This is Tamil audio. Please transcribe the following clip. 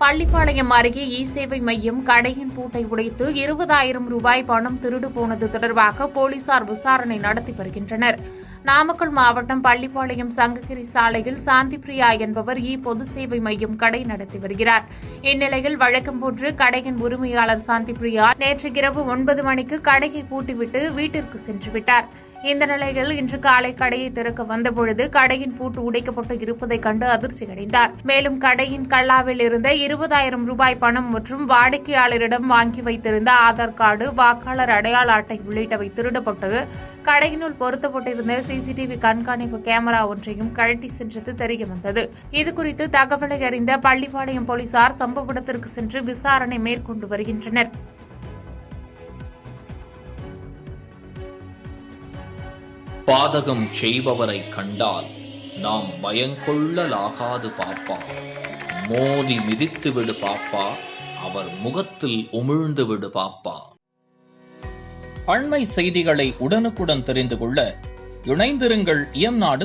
பள்ளிப்பாளையம் அருகே இ-சேவை மையம் கடையின் பூட்டை உடைத்து 20,000 ரூபாய் பணம் திருடு போனது தொடர்பாக போலீசார் விசாரணை நடத்தி வருகின்றனர். நாமக்கல் மாவட்டம் பள்ளிப்பாளையம் சங்ககிரி சாலையில் சாந்திபிரியா என்பவர் பொது சேவை மையம் கடை நடத்தி வருகிறார். இந்நிலையில் வழக்கம் போன்று கடையின் உரிமையாளர் சாந்திபிரியா நேற்று இரவு 9 மணிக்கு கடையை பூட்டிவிட்டு வீட்டிற்கு சென்றுவிட்டார். இந்த நிலையில் இன்று காலை கடையை திறக்க வந்தபொழுது கடையின் பூட்டு உடைக்கப்பட்டு இருப்பதைக் கண்டு அதிர்ச்சியடைந்தார். மேலும் கடையின் கல்லாவில் இருந்த 20,000 ரூபாய் பணம் மற்றும் வாடிக்கையாளரிடம் வாங்கி வைத்திருந்த ஆதார் கார்டு, வாக்காளர் அடையாள அட்டை உள்ளிட்டவை திருடப்பட்டு கடையினுள் பொருத்தப்பட்டிருந்த சிசிடிவி கண்காணிப்பு கேமரா ஒன்றையும் கழட்டி சென்றது தெரியவந்தது. இதுகுறித்து தகவலை அறிந்த பள்ளிப்பாளையம் போலீசார் சம்பவ இடத்திற்கு சென்று விசாரணை மேற்கொண்டு வருகின்றனர். பாதகம் செய்பவரை கண்டால் நாம் பயங்கொள்ளலாகாது பாப்பா. மோதி மிதித்து விடு பாப்பா, அவர் முகத்தில் உமிழ்ந்து விடு பாப்பா. அண்மை செய்திகளை உடனுக்குடன் தெரிந்து கொள்ள இணைந்திருங்கள் இயம்நாடு